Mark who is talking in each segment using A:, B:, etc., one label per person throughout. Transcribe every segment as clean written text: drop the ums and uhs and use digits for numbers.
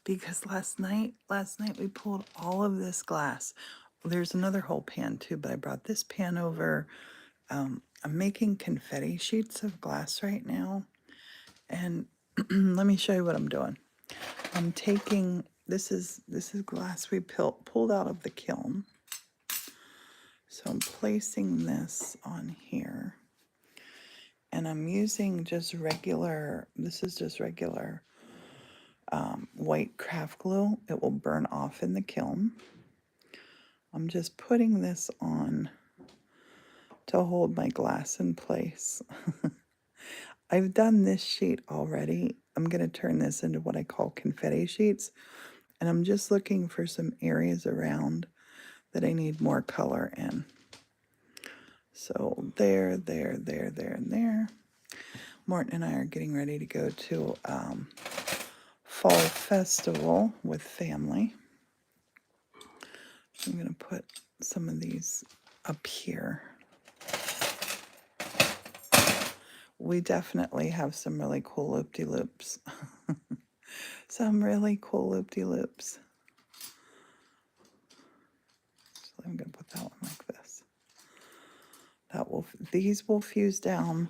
A: because last night we pulled all of this glass. There's another whole pan too, but I brought this pan over. I'm making confetti sheets of glass right now, and let me show you what I'm doing. I'm taking this is glass we pulled out of the kiln. So I'm placing this on here, and I'm using just regular. This is just regular white craft glue. It will burn off in the kiln. I'm just putting this on to hold my glass in place. I've done this sheet already. I'm going to turn this into what I call confetti sheets. And I'm just looking for some areas around that I need more color in. So there, and there. Morton and I are getting ready to go to fall festival with family. I'm going to put some of these up here. We definitely have some really cool loop-de-loops. Some really cool loop-de-loops. So I'm going to put that one like this. These will fuse down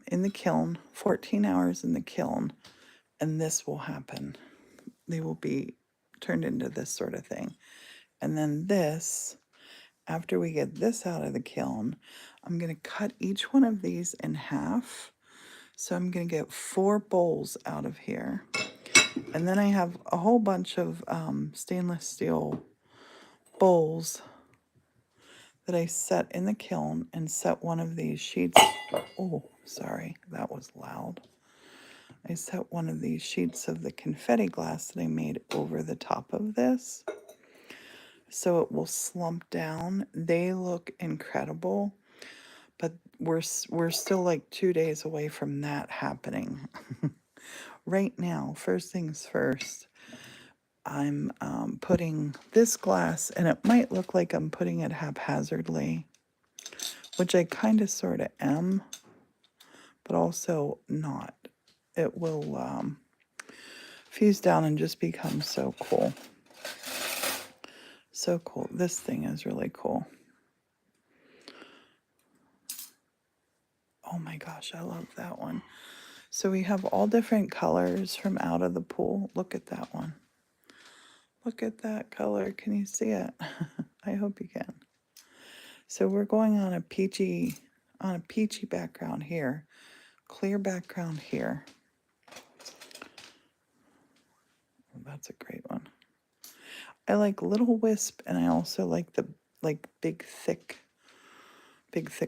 A: in the kiln, 14 hours in the kiln, and this will happen. They will be turned into this sort of thing. And then this, after we get this out of the kiln, I'm going to cut each one of these in half. So I'm going to get 4 bowls out of here. And then I have a whole bunch of stainless steel bowls that I set in the kiln and set one of these sheets. Oh, sorry, that was loud. I set one of these sheets of the confetti glass that I made over the top of this, so it will slump down. They look incredible, but we're still like 2 days away from that happening. Right now, first things first, I'm putting this glass, and it might look like I'm putting it haphazardly, which I kind of sort of am, but also not. It will fuse down and just become so cool. So cool. This thing is really cool. Oh my gosh, I love that one. So we have all different colors from out of the pool. Look at that one. Look at that color. Can you see it? I hope you can. So we're going on a peachy background here. Clear background here. Oh, that's a great one. I like little wisp, and I also like the big thick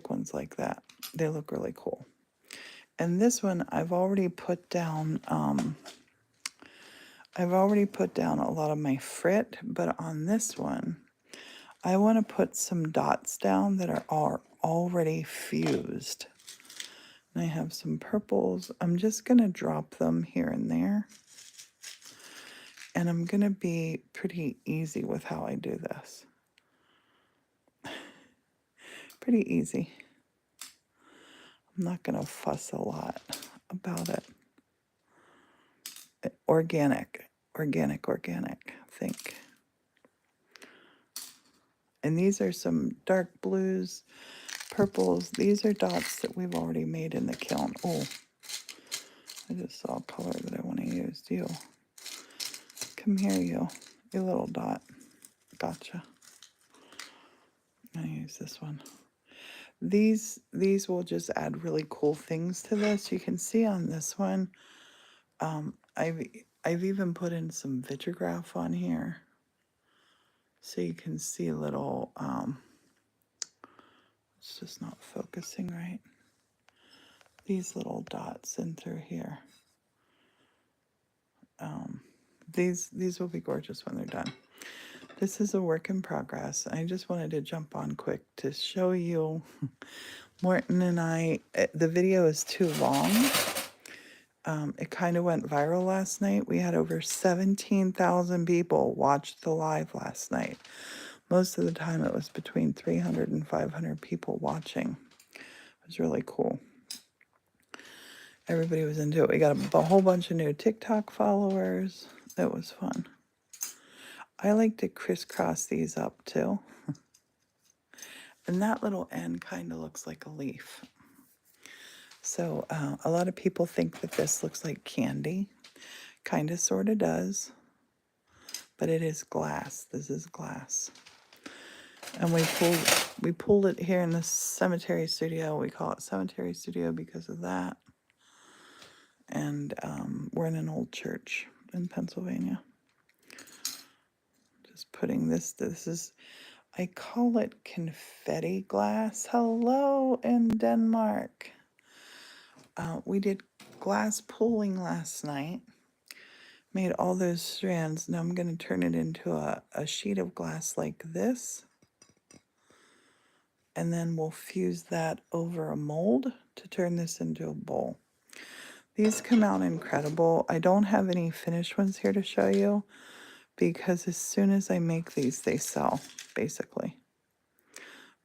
A: ones like that. They look really cool. And this one I've already put down a lot of my frit, but on this one I want to put some dots down that are already fused. And I have some purples. I'm just going to drop them here and there. And I'm going to be pretty easy with how I do this. Pretty easy. I'm not going to fuss a lot about it. Organic, think. And these are some dark blues, purples. These are dots that we've already made in the kiln. Oh, I just saw a color that I want to use. You. Come here, you little dot. Gotcha. I'm going to use this one. These will just add really cool things to this. You can see on this one, I've even put in some vitrograph on here. So you can see a little, it's just not focusing right. These little dots in through here. These will be gorgeous when they're done. This is a work in progress. I just wanted to jump on quick to show you Morton and I. The video is too long. It kind of went viral last night. We had over 17,000 people watch the live last night. Most of the time it was between 300 and 500 people watching. It was really cool. Everybody was into it. We got a whole bunch of new TikTok followers. It was fun. I like to crisscross these up too. And that little end kind of looks like a leaf. So a lot of people think that this looks like candy. Kind of sort of does. But it is glass. This is glass. And we pulled it here in the cemetery studio. We call it cemetery studio because of that. And we're in an old church in Pennsylvania. Just putting this is, I call it confetti glass. Hello in Denmark. We did glass pulling last night. Made all those strands. Now I'm going to turn it into a sheet of glass like this. And then we'll fuse that over a mold to turn this into a bowl. These come out incredible. I don't have any finished ones here to show you because as soon as I make these, they sell, basically.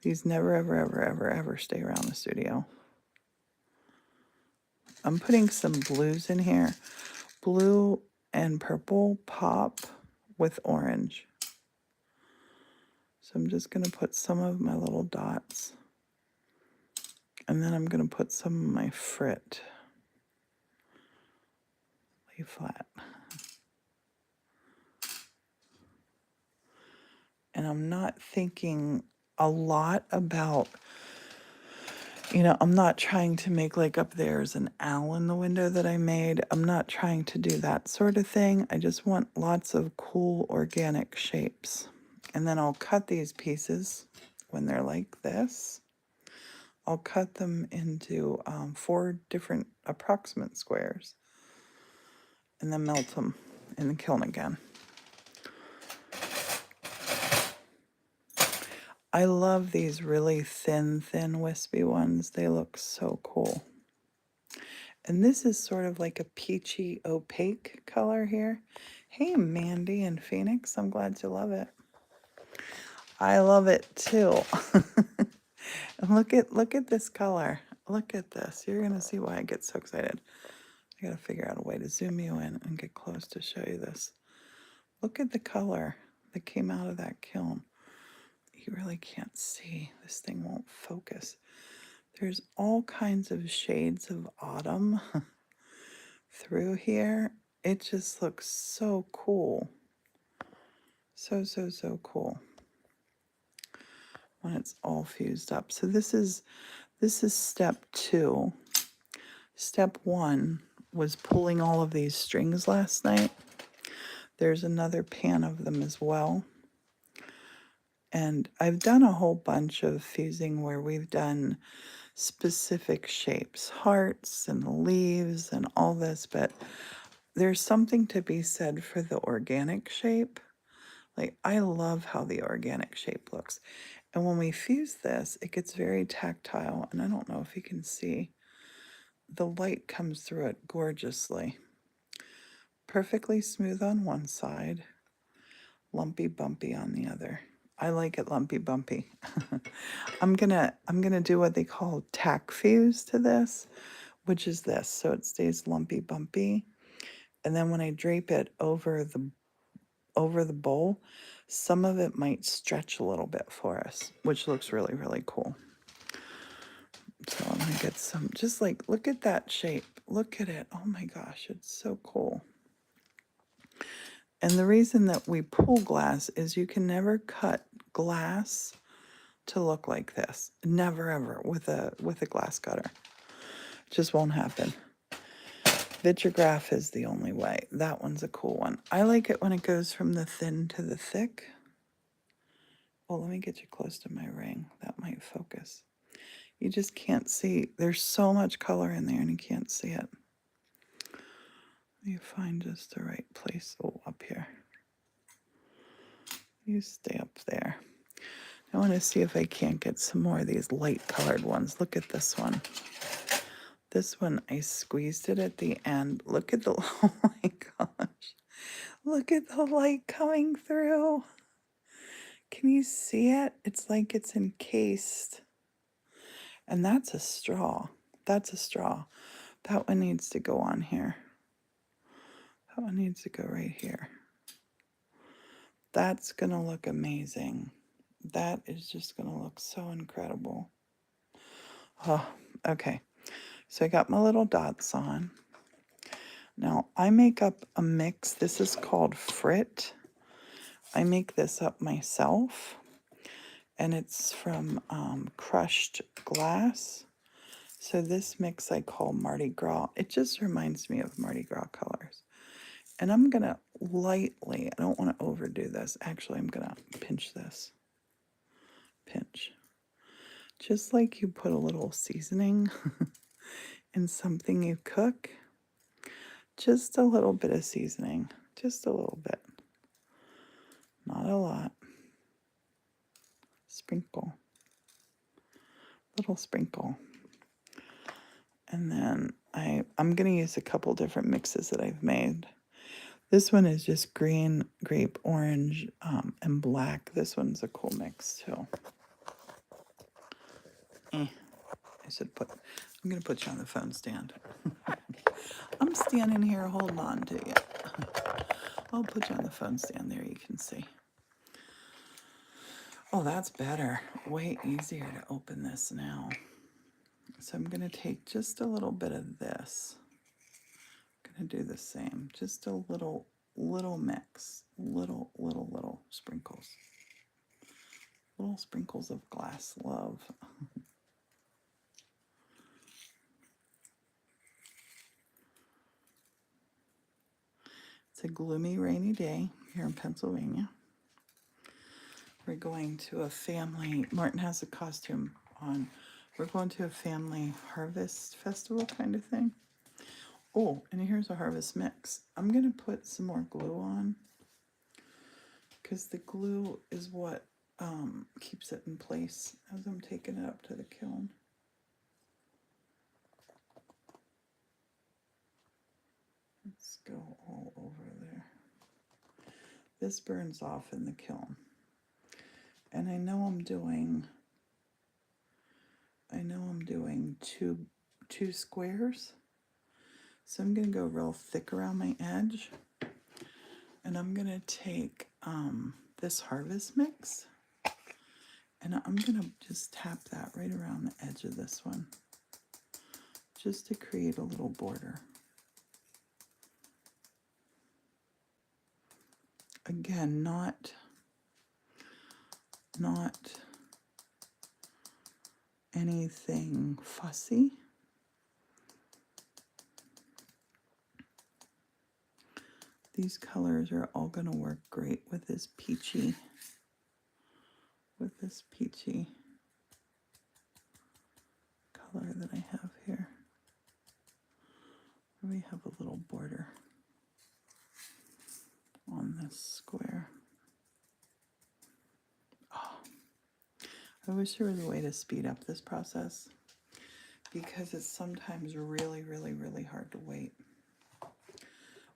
A: These never, ever, ever, ever, ever stay around the studio. I'm putting some blues in here. Blue and purple pop with orange. So I'm just going to put some of my little dots. And then I'm going to put some of my frit. Lay flat. And I'm not thinking a lot about, I'm not trying to make like up there's an owl in the window that I made. I'm not trying to do that sort of thing. I just want lots of cool organic shapes. And then I'll cut these pieces when they're like this. I'll cut them into 4 different approximate squares and then melt them in the kiln again. I love these really thin, wispy ones. They look so cool. And this is sort of like a peachy, opaque color here. Hey, Mandy and Phoenix, I'm glad you love it. I love it too. And look at this color. Look at this. You're going to see why I get so excited. I got to figure out a way to zoom you in and get close to show you this. Look at the color that came out of that kiln. You really can't see. This thing won't focus. There's all kinds of shades of autumn through here. It just looks so cool. So, so, so cool. When it's all fused up. So this is step 2. Step 1 was pulling all of these strings last night. There's another pan of them as well. And I've done a whole bunch of fusing where we've done specific shapes, hearts and leaves and all this, but there's something to be said for the organic shape. Like, I love how the organic shape looks. And when we fuse this, it gets very tactile. And I don't know if you can see, the light comes through it gorgeously. Perfectly smooth on one side, lumpy bumpy on the other. I like it lumpy bumpy. I'm gonna do what they call tack fuse to this, which is this. So it stays lumpy bumpy. And then when I drape it over the bowl, some of it might stretch a little bit for us, which looks really, really cool. So I'm gonna get some, just like, look at that shape. Look at it. Oh my gosh, it's so cool. And the reason that we pull glass is you can never cut glass to look like this. Never ever with a glass cutter. It just won't happen. Vitrograph is the only way. That one's a cool one. I like it when it goes from the thin to the thick. Well, let me get you close to my ring. That might focus. You just can't see. There's so much color in there and you can't see it. You find just the right place. Oh, up here. You stay up there. I want to see if I can't get some more of these light colored ones. Look at this one. This one, I squeezed it at the end. Look at the, oh my gosh. Look at the light coming through. Can you see it? It's like it's encased. And that's a straw. That's a straw. That one needs to go on here. That one needs to go right here. That's going to look amazing. That is just going to look so incredible. Oh, okay. So I got my little dots on. Now I make up a mix. This is called frit. I make this up myself. And it's from crushed glass. So this mix I call Mardi Gras. It just reminds me of Mardi Gras colors. And I'm going to lightly, I don't want to overdo this. Actually, I'm going to pinch this. Pinch. Just like you put a little seasoning in something you cook. Just a little bit of seasoning. Just a little bit. Not a lot. Sprinkle. Little sprinkle. And then I'm going to use a couple different mixes that I've made. This one is just green, grape, orange, and black. This one's a cool mix too. I'm going to put you on the phone stand. I'm standing here holding on to you. I'll put you on the phone stand there, you can see. Oh, that's better. Way easier to open this now. So I'm going to take just a little bit of this. I'm going to do the same. Just a little mix. Little sprinkles. Little sprinkles of glass love. It's a gloomy, rainy day here in Pennsylvania. We're going to a family, Morton has a costume on. We're going to a family harvest festival kind of thing. Oh, and here's a harvest mix. I'm going to put some more glue on because the glue is what keeps it in place as I'm taking it up to the kiln. Let's go all over there. This burns off in the kiln. And I know I'm doing two squares. So I'm going to go real thick around my edge. And I'm going to take this harvest mix. And I'm going to just tap that right around the edge of this one. Just to create a little border. Again, not anything fussy. These colors are all going to work great with this peachy color that I have here. We have a little border on this square. Oh, I wish there was a way to speed up this process because it's sometimes really, really, really hard to wait.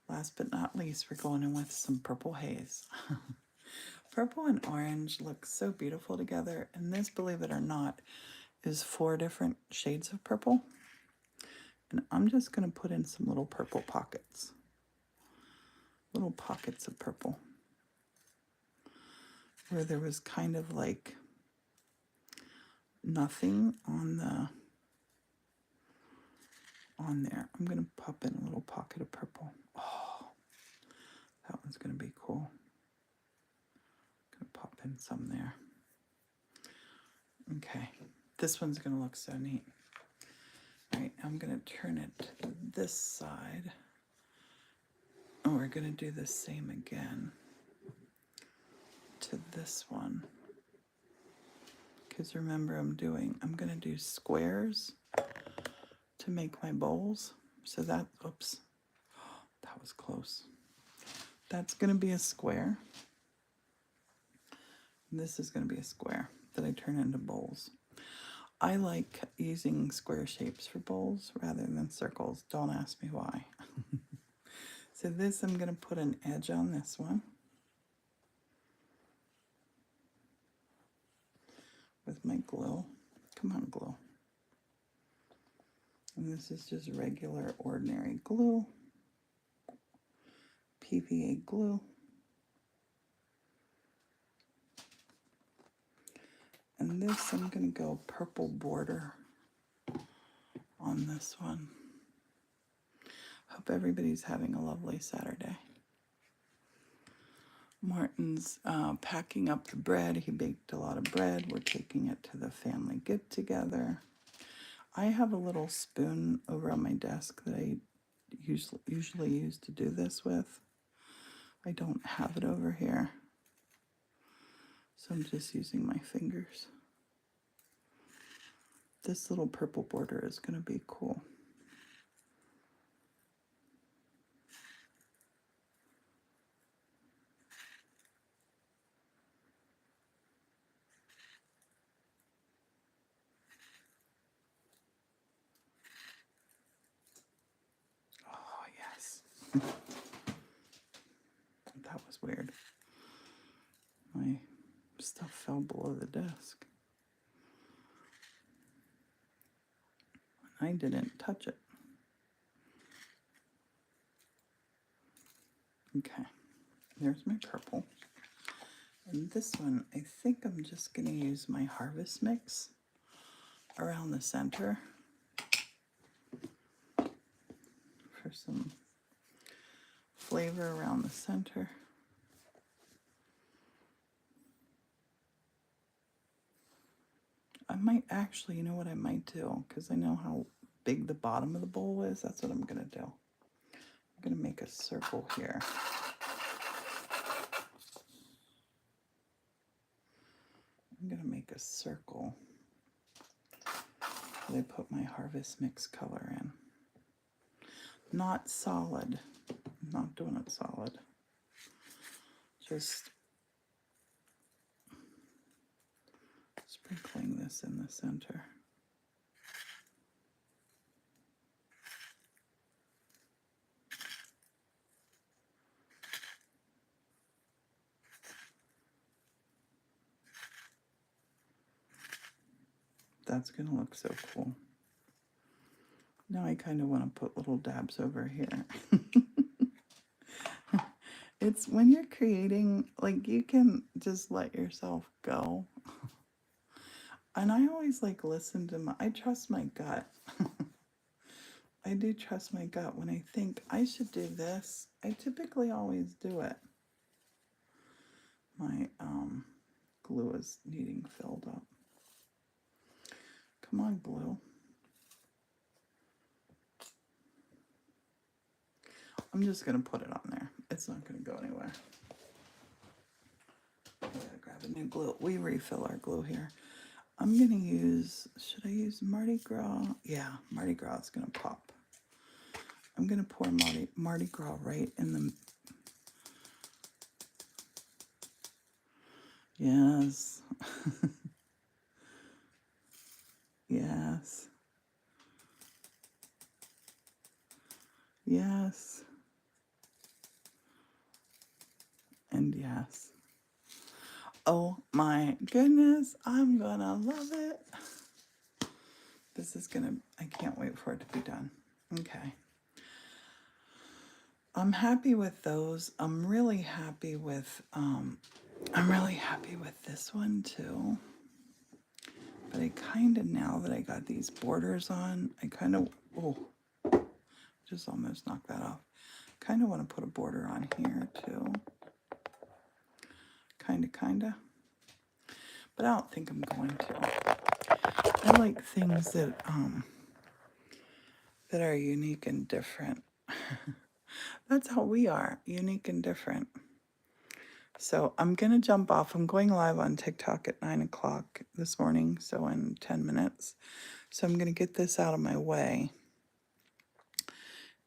A: Last but not least, we're going in with some purple haze. Purple and orange look so beautiful together, and this, believe it or not, is 4 different shades of purple. And I'm just going to put in some little purple pockets. Little pockets of purple. Where there was kind of like nothing on there. I'm going to pop in a little pocket of purple. Oh, that one's going to be cool. I'm going to pop in some there. Okay, this one's going to look so neat. All right, I'm going to turn it to this side. And we're going to do the same again to this one. Because remember, I'm going to do squares to make my bowls. So that, oops, that was close. That's going to be a square. And this is going to be a square that I turn into bowls. I like using square shapes for bowls rather than circles. Don't ask me why. So this, I'm going to put an edge on this one. With my glue. Come on, glue. And this is just regular, ordinary glue. PVA glue. And this, I'm going to go purple border on this one. Hope everybody's having a lovely Saturday. Morton's packing up the bread. He baked a lot of bread. We're taking it to the family get-together. I have a little spoon over on my desk that I usually use to do this with. I don't have it over here, so I'm just using my fingers. This little purple border is going to be cool. Oh, yes. That was weird. My stuff fell below the desk. I didn't touch it. Okay, there's my purple. And this one, I think I'm just going to use my harvest mix around the center for some flavor around the center. I might actually, you know what I might do, because I know how big the bottom of the bowl is. That's what I'm going to do. I'm going to make a circle here. I'm going to make a circle that I put my harvest mix color in. Not solid. I'm not doing it solid. Just sprinkling this in the center. That's going to look so cool. Now I kind of want to put little dabs over here. It's when you're creating, like, you can just let yourself go. And I always listen to I trust my gut. I do trust my gut. When I think I should do this, I typically always do it. My glue is needing filled up. Come on, glue. I'm just going to put it on there. It's not going to go anywhere. I gotta grab a new glue. We refill our glue here. I'm going to use, should I use Mardi Gras? Yeah, Mardi Gras is going to pop. I'm going to pour Mardi Gras right in the... Yes. Yes. Yes. And yes. Oh my goodness, I'm gonna love it. This is gonna, I can't wait for it to be done. Okay. I'm happy with those. I'm really happy with this one too. But I kind of, now that I got these borders on, I kind of, oh, just almost knocked that off. Kind of want to put a border on here too. Kind of. But I don't think I'm going to. I like things that are unique and different. That's how we are, unique and different. So I'm going to jump off. I'm going live on TikTok at 9 o'clock this morning, so in 10 minutes. So I'm going to get this out of my way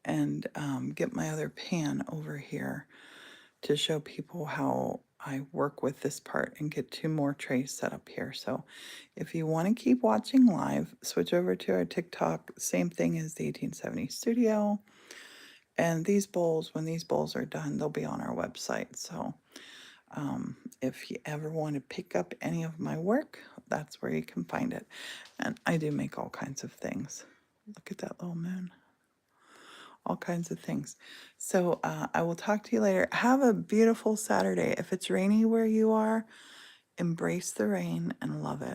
A: and get my other pan over here to show people how I work with this part and get 2 more trays set up here. So if you want to keep watching live, switch over to our TikTok. Same thing as the 1870 Studio. And these bowls, when these bowls are done, they'll be on our website. So if you ever want to pick up any of my work, that's where you can find it. And I do make all kinds of things. Look at that little moon. all kinds of things. So I will talk to you later. Have a beautiful Saturday. If it's rainy where you are, embrace the rain and love it.